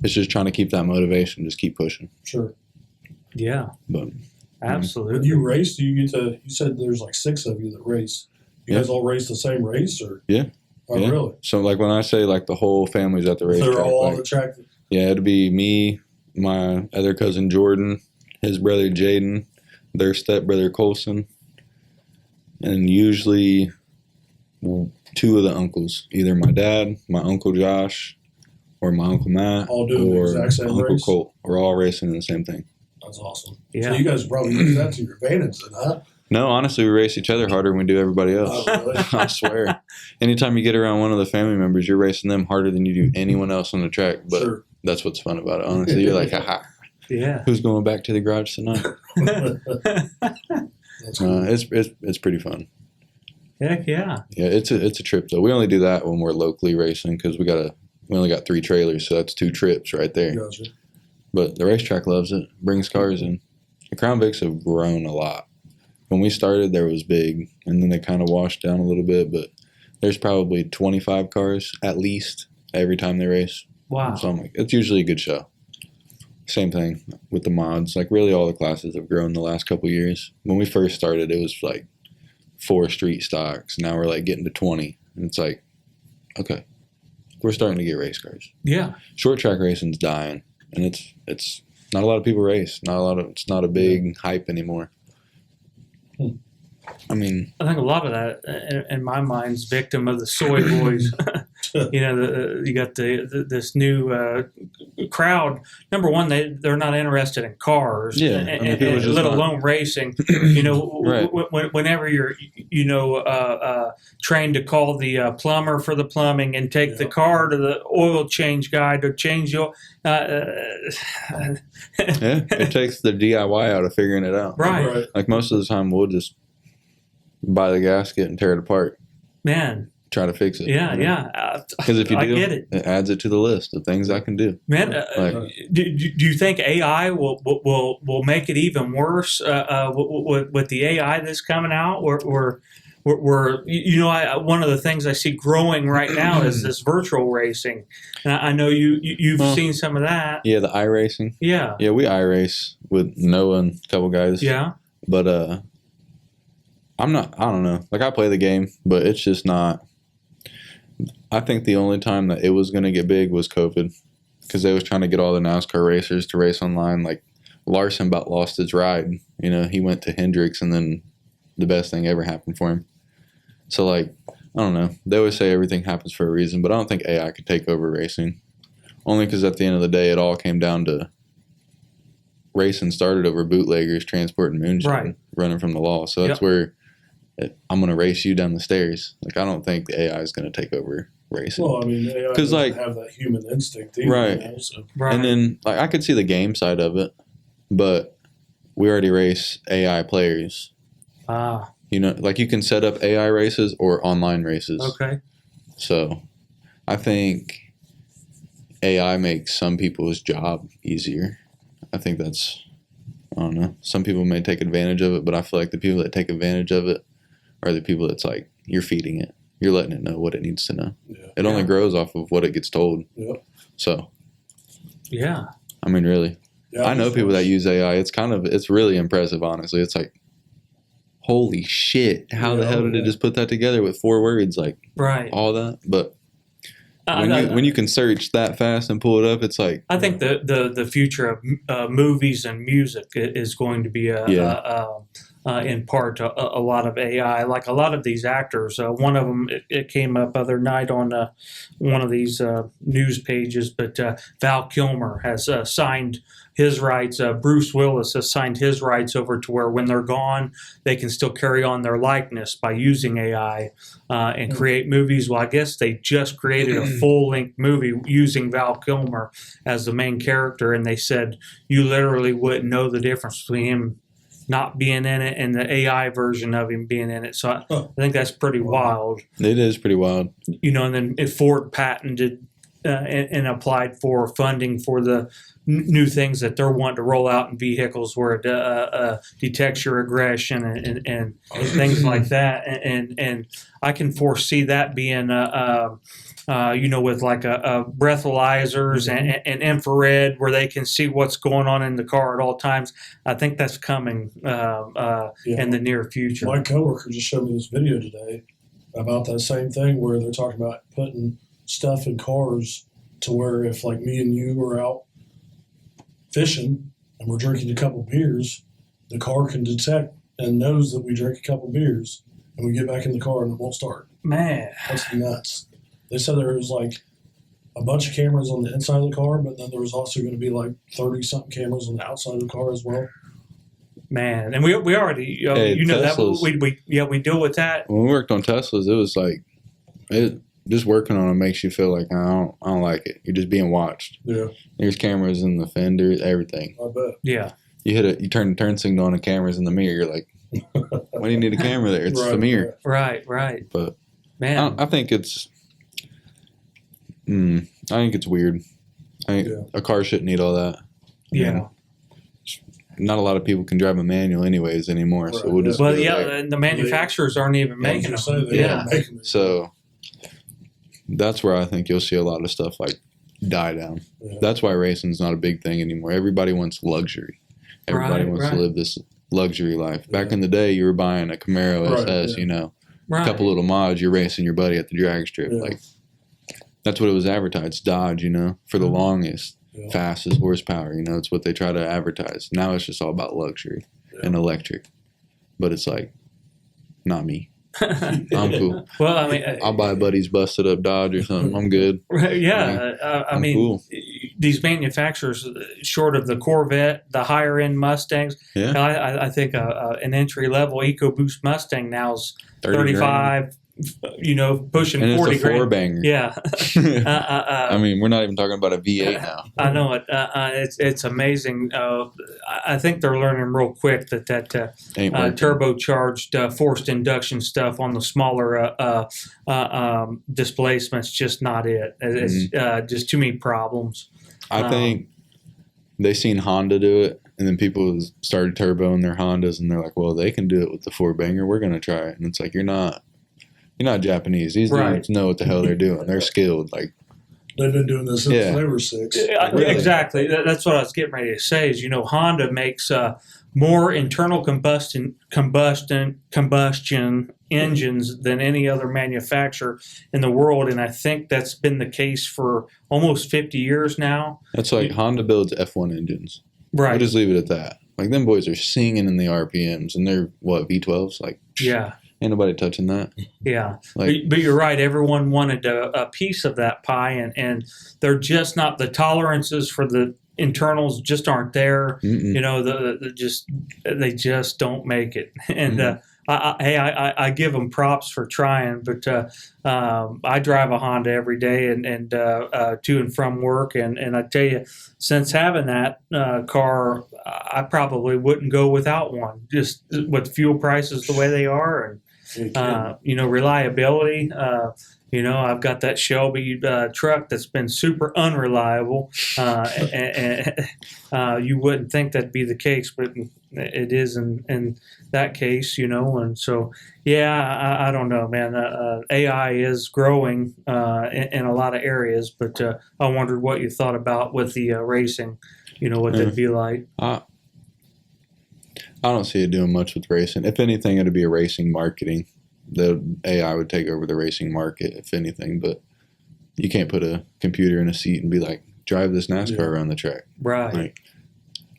it's just trying to keep that motivation, just keep pushing. sure. Yeah. But When Absolutely. you race, do you said there's like 6 of you that race. You guys all race the same race or? Yeah. Oh, Yeah. really? so, like, when I say, like, the whole family's at the race They're track, all on like, the track. yeah, it'd be me, my other cousin Jordan, his brother Jaden, their stepbrother Colson, and usually 2 of the uncles, either my dad, my uncle Josh, or my uncle Matt, All doing the or exact same Uncle race? Colt. We're all racing in the same thing. That's awesome. Yeah. So you guys probably use that to your advantage then, huh? No, honestly, we race each other harder than we do everybody else. Oh, really? I swear. Anytime you get around one of the family members, you're racing them harder than you do anyone else on the track. But Sure. that's what's fun about it, honestly. You're like, haha, Yeah. who's going back to the garage tonight? That's cool. It's pretty fun. Heck yeah. Yeah, it's a trip though. We only do that when we're locally racing because we only got 3 trailers, so that's 2 trips right there. Gotcha. But the racetrack loves it, brings cars in. The Crown Vics have grown a lot. When we started, there was big, and then they kind of washed down a little bit. But there's probably 25 cars at least every time they race. Wow. So I'm like, it's usually a good show. Same thing with the mods. Like, really, all the classes have grown the last couple of years. When we first started, it was like 4 street stocks. Now we're like getting to 20, and it's like, okay, we're starting to get race cars. Yeah. Short track racing's dying, and it's not a lot of people race. It's not a big hype anymore. I mean, I think a lot of that, in my mind, is victim of the soy boys. You know, you got this new crowd. Number one, they're not interested in cars, Yeah, I mean, people just let not- alone racing. You know, Right. whenever you're, trained to call the plumber for the plumbing and take the Yeah. car to the oil change guy to change your, yeah, it takes the DIY out of figuring it out. right, Like, most of the time, we'll just buy the gasket and tear it apart, man. try to fix it. Yeah, yeah. Because if you I do, get it. adds it to the list of things I can do. Man, Like, do you think AI will make it even worse with the AI that's coming out? Or one of the things I see growing right now is this virtual racing. And I know you've Well, seen some of that. yeah, the iRacing. Yeah, Yeah, we iRace with Noah and a couple guys. yeah, But I don't know. Like, I play the game, but it's just not. I think the only time that it was going to get big was COVID, because they was trying to get all the NASCAR racers to race online. Like, Larson about lost his ride. You know, he went to Hendricks and then the best thing ever happened for him. So, like, I don't know. They always say everything happens for a reason, but I don't think AI could take over racing. Only because at the end of the day, it all came down to racing started over bootleggers transporting moonshine, Right. running from the law. So that's where I'm going to race you down the stairs. Like, I don't think the AI is going to take over racing. Well, I mean, AI 'Cause, doesn't like- have that human instinct either. Right. You know, so. Right. And then, like, I could see the game side of it, but we already race AI players. Ah, You know, like, you can set up AI races or online races. okay. So I think AI makes some people's job easier. I think that's, I don't know. Some people may take advantage of it, but I feel like the people that take advantage of it are the people that's like, you're feeding it. You're letting it know what it needs to know. Yeah. It only Yeah. grows off of what it gets told. Yep. So, Yeah. I mean, really. Yeah, I know just people that watched- use AI. It's really impressive, honestly. It's like, holy shit. How the Yeah, hell did it yeah. just put that together with 4 words? Like, Right. all that? But I- when you can search that fast and pull it up, it's like, I think the future of movies and music is going to be in part a lot of AI. Like a lot of these actors, one of them it came up other night on one of these news pages. But Val Kilmer has signed his rights. Bruce Willis has signed his rights over to where when they're gone, they can still carry on their likeness by using AI and create movies. Well, I guess they just created a full-length movie using Val Kilmer as the main character, and they said you literally wouldn't know the difference between him not being in it and the AI version of him being in it. So I think that's pretty wild. it is pretty wild. You know, and then if Ford patented and applied for funding for the new things that they're wanting to roll out in vehicles where it detects your aggression and things like that. And I can foresee that being, with like a breathalyzers and infrared where they can see what's going on in the car at all times. I think that's coming in the near future. My coworker just showed me this video today about that same thing where they're talking about putting stuff in cars to where if like me and you are out fishing and we're drinking a couple beers, the car can detect and knows that we drank a couple beers and we get back in the car and it won't start. Man, That's nuts. They said there was like a bunch of cameras on the inside of the car, but then there was also going to be like 30 something cameras on the outside of the car as well. man, and we already Hey, that Teslas. we deal with that. When we worked on Teslas, it was like, just working on them makes you feel like I don't like it. You're just being watched. Yeah, There's cameras in the fenders, everything. I bet. Yeah, You turn the turn signal on, a camera's in the mirror. You're like, why do you need a camera there? It's the Right, mirror. right, But man. I think it's, I think it's weird. I think a car shouldn't need all that. I mean, Yeah. not a lot of people can drive a manual anyways anymore, so Right, we'll just Well, go yeah, there. and the manufacturers aren't even making I them. was gonna say, they Yeah, don't make them. So that's where I think you'll see a lot of stuff like die down. Yeah. That's why racing's not a big thing anymore. Everybody wants luxury. Everybody Right, wants right. to live this luxury life. Back Yeah. in the day, you were buying a Camaro Right, SS, yeah. right. a couple little mods, you're racing your buddy at the drag strip. Yeah. Like that's what it was advertised. Dodge, for the longest, Yeah. fastest horsepower. It's what they try to advertise. Now it's just all about luxury and electric. But it's like, not me. I'm cool. Well, I mean, I'll buy a buddy's busted up Dodge or something. I'm good. yeah. I I'm mean, cool. these manufacturers, short of the Corvette, the higher end Mustangs, Yeah. I think an entry level EcoBoost Mustang now is 30 grand. 35. Pushing And it's 40 a four grand. banger. Yeah. I mean, we're not even talking about a V8 now. I know it. It's amazing. I think they're learning real quick that Ain't working. turbocharged forced induction stuff on the smaller displacements just not it. It's just too many problems. I think they seen Honda do it, and then people started turboing their Hondas, and they're like, "Well, they can do it with the four banger. We're gonna try it." And it's like, you're not Japanese. These Right. dudes know what the hell they're doing. They're skilled. Like, They've been doing this since Yeah. they were 6. Really? Exactly. That's what I was getting ready to say. Is Honda makes more internal combustion engines than any other manufacturer in the world, and I think that's been the case for almost 50 years now. that's like Honda builds F1 engines. Right. We'll just leave it at that. Like, them boys are singing in the RPMs, and they're, what, V12s? Like, Yeah. ain't nobody touching that. Yeah. Like, But you're right. Everyone wanted a piece of that pie, and they're just not, the tolerances for the internals just aren't there. mm-mm. You know, they just don't make it. And I give them props for trying, but I drive a Honda every day and to and from work, and I tell you, since having that car, I probably wouldn't go without one. Just with fuel prices the way they are, and reliability. I've got that Shelby truck that's been super unreliable, and you wouldn't think that'd be the case, but it is in that case, and so, yeah, I don't know, man. AI is growing in a lot of areas, but I wondered what you thought about with the racing, what that'd be like. I don't see it doing much with racing. If anything, it'd be a racing marketing. The AI would take over the racing market, if anything, but you can't put a computer in a seat and be like, drive this NASCAR around the track. Right. Like,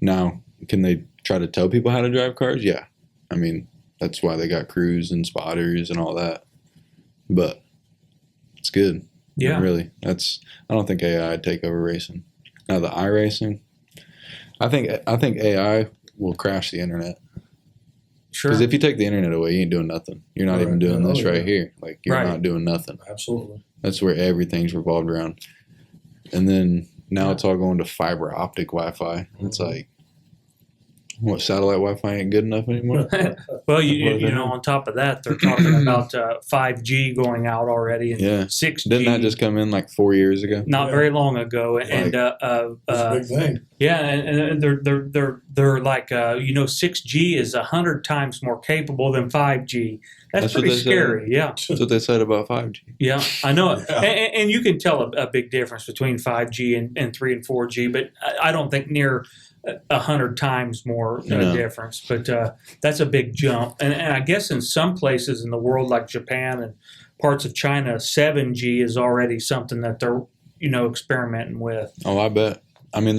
now, can they try to tell people how to drive cars? Yeah. I mean, that's why they got crews and spotters and all that. But it's good. Yeah. Really. I don't think AI would take over racing. Now, the iRacing, I think AI will crash the internet. Sure. Because if you take the internet away, you ain't doing nothing. You're not even doing this right here. Like, you're not doing nothing. Absolutely. That's where everything's revolved around. And then now it's all going to fiber optic Wi-Fi. It's like, what, satellite Wi-Fi ain't good enough anymore? Well, on top of that, they're talking about 5G going out already and 6G. Didn't that just come in like 4 years ago? Not very long ago, and It's a big thing. yeah, and they're like 6G is 100 times more capable than 5G. That's pretty scary. Yeah, that's what they said about 5G. Yeah, I know it, Yeah. and you can tell a big difference between 5G and 3 and 4G, but I don't think near 100 times more difference, but that's a big jump. And I guess in some places in the world, like Japan and parts of China, 7G is already something that they're experimenting with. Oh, I bet. I mean,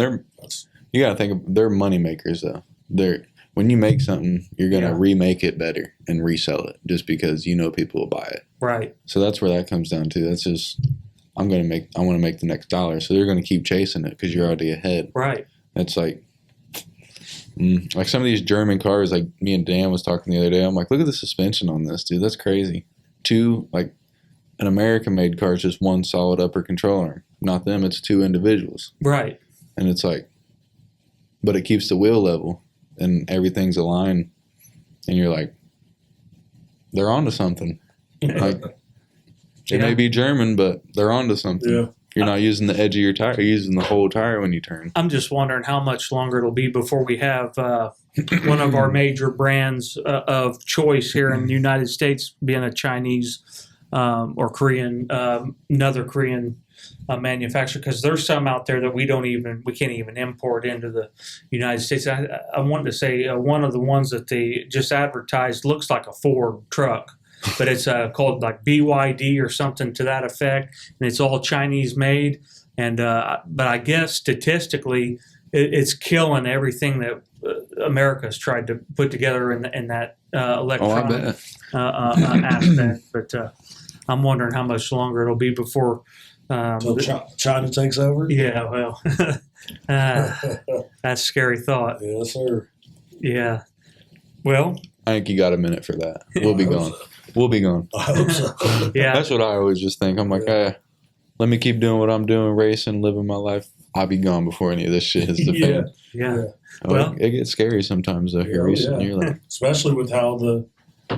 you got to think they're money makers though. When you make something, you're gonna remake it better and resell it just because people will buy it. Right. So that's where that comes down to. That's just I want to make the next dollar, so they're gonna keep chasing it because you're already ahead. Right. It's like some of these German cars, like me and Dan was talking the other day. I'm like, look at the suspension on this, dude. That's crazy. An American-made car is just one solid upper control arm. Not them. It's two individuals. Right. And it's like, but it keeps the wheel level and everything's aligned. And you're like, they're onto something. Like, it may be German, but they're onto something. Yeah. You're not using the edge of your tire. You're using the whole tire when you turn. I'm just wondering how much longer it'll be before we have one of our major brands of choice here in the United States being a Chinese or Korean, another Korean manufacturer, because there's some out there that we can't even import into the United States. I wanted to say one of the ones that they just advertised looks like a Ford truck, but it's called like BYD or something to that effect, and it's all Chinese made. And but I guess statistically, it's killing everything that America's tried to put together in that electronic aspect. But I'm wondering how much longer it'll be before. Until China takes over? Yeah, well, that's a scary thought. Yes, sir. Yeah. Well, I think you got a minute for that. We'll be gone. We'll be gone. I hope so. yeah. That's what I always just think. I'm like, let me keep doing what I'm doing, racing, living my life. I'll be gone before any of this shit hits the fan. Yeah. Well, it gets scary sometimes though. You're racing, you're like, especially with how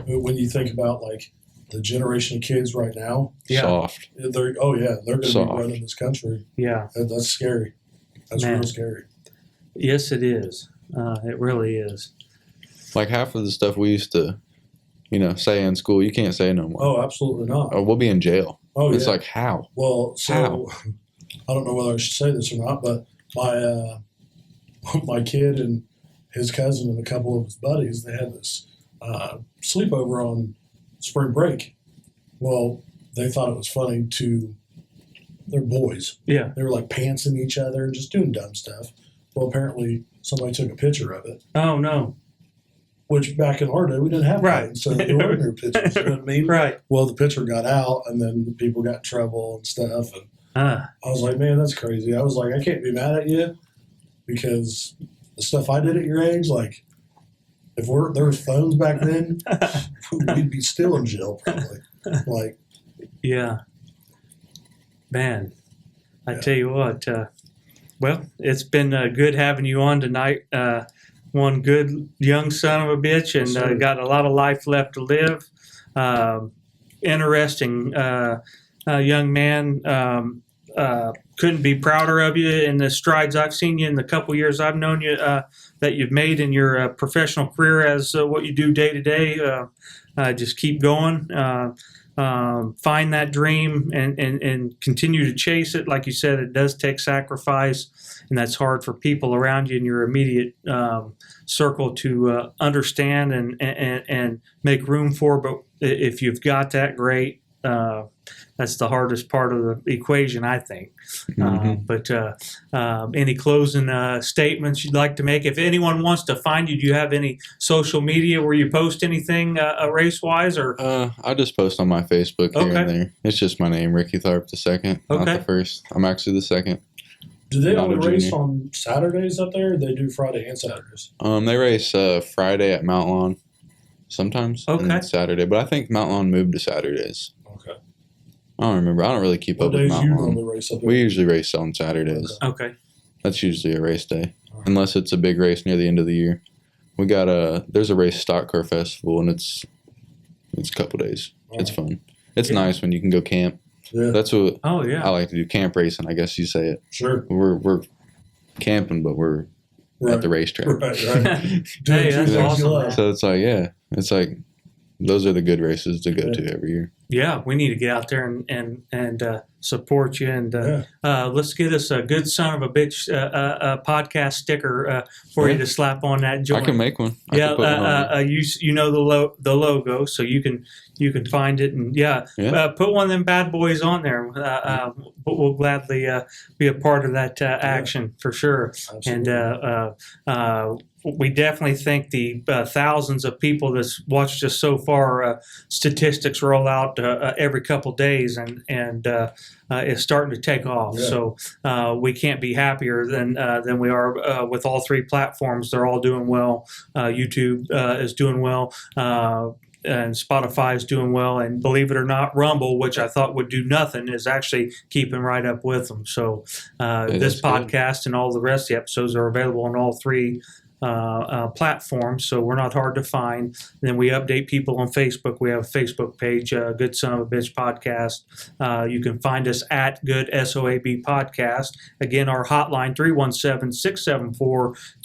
when you think about like the generation of kids right now, soft. They're going to be running this country. Yeah. That's scary. That's real scary. Yes, it is. It really is. Like half of the stuff we used to, say in school, you can't say no more. Oh, absolutely not. Or we'll be in jail. Oh, it's like, how? Well, so I don't know whether I should say this or not, but my kid and his cousin and a couple of his buddies, they had this sleepover on spring break. Well, they thought it was funny they're boys. Yeah. They were like pantsing each other and just doing dumb stuff. Well, apparently somebody took a picture of it. Oh no. Which back in our day we didn't have Right. phones, so there were no pictures. You know what I mean? Right. Well, the picture got out, and then the people got in trouble and stuff. And I was like, man, that's crazy. I was like, I can't be mad at you because the stuff I did at your age, like, if there was phones back then, we'd be still in jail probably. Like, yeah. Man, I Yeah. tell you what. Well, it's been good having you on tonight. One good young son of a bitch, and Yes, sir. got a lot of life left to live. Interesting young man. Couldn't be prouder of you in the strides I've seen you in the couple years I've known you that you've made in your professional career as what you do day to day. Just keep going. Find that dream and continue to chase it. Like you said, it does take sacrifice, and that's hard for people around you in your immediate circle to understand and make room for. But if you've got that, great. That's the hardest part of the equation, I think. But any closing statements you'd like to make? If anyone wants to find you, do you have any social media where you post anything race-wise? Or I just post on my Facebook here Okay. and there. It's just my name, Rickie Tharp II, not Okay. the first. I'm actually the second. do they Not a only race junior. on Saturdays up there? Or they do Friday and Saturdays. They race Friday at Mount Lawn sometimes, and Okay. then Saturday. But I think Mount Lawn moved to Saturdays. Okay. I don't remember. I don't really keep What up with days Mount you Lawn. normally race up there? We usually race on Saturdays. okay, That's usually a race day, Alright. unless it's a big race near the end of the year. We got there's a race stock car festival, and it's a couple days. It's fun. It's Yeah. nice when you can go camp. Yeah, That's what oh I yeah, like to do. Camp racing, I guess you say it. sure. We're camping, but we're at the racetrack. Right, right. Hey, Doing that's two things awesome, you love. man. So it's like, yeah, it's like those are the good races to go to every year. yeah. We need to get out there and support you, and let's get us a good son of a bitch podcast sticker for you Yeah. to slap on that joint. I can make one. I Yeah, can put one on you know the logo, so you can find it, and Yeah. put one of them bad boys on there. But we'll gladly be a part of that action for sure. Absolutely. And we definitely think the thousands of people that's watched us so far, statistics roll out every couple days, and it's starting to take off. Yeah. So we can't be happier than we are with all three platforms. They're all doing well. YouTube is doing well. And Spotify is doing well, and believe it or not, Rumble, which I thought would do nothing, is actually keeping right up with them. So this that's good. podcast and all the rest of the episodes are available on all three platforms, so we're not hard to find. Then we update people on Facebook. We have a Facebook page, Good Son of a Bitch Podcast. You can find us at Good SOAB Podcast. Again, our hotline,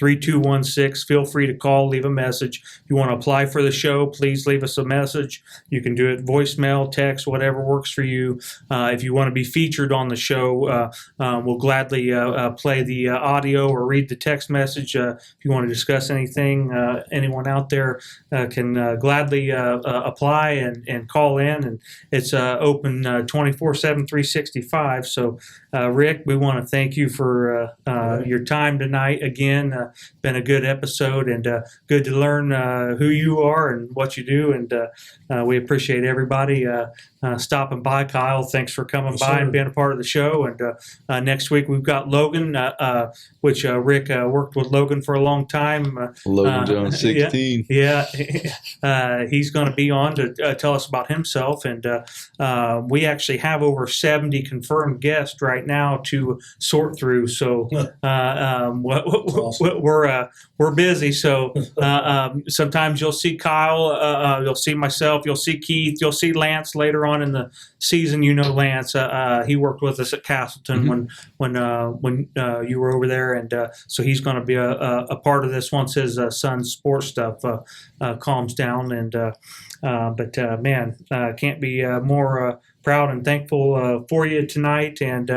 317-674-3216. Feel free to call, leave a message. If you want to apply for the show, please leave us a message. You can do it voicemail, text, whatever works for you. If you want to be featured on the show, we'll gladly play the audio or read the text message. If you want to discuss anything, anyone out there can gladly apply and call in, and it's open 24/7, 365. So, Rick, we want to thank you for your time tonight. Again, been a good episode, and good to learn who you are and what you do, and we appreciate everybody stopping by. Kyle, thanks for coming Yes, by sir. and being a part of the show. And next week we've got Logan, which Rick worked with Logan for a long time. Logan Jones, 16. Yeah, he's going to be on to tell us about himself, and we actually have over 70 confirmed guests right now to sort through. So we're busy. So sometimes you'll see Kyle, you'll see myself, you'll see Keith, you'll see Lance later on in the season. You know Lance, he worked with us at Castleton when you were over there, and so he's going to be a part of this once his son's sports stuff calms down. And but man, can't be more proud and thankful for you tonight. And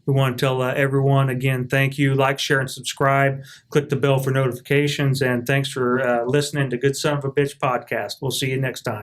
we want to tell everyone again, thank you. Like, share, and subscribe. Click the bell for notifications. And thanks for listening to Good Son of a Bitch podcast. We'll see you next time.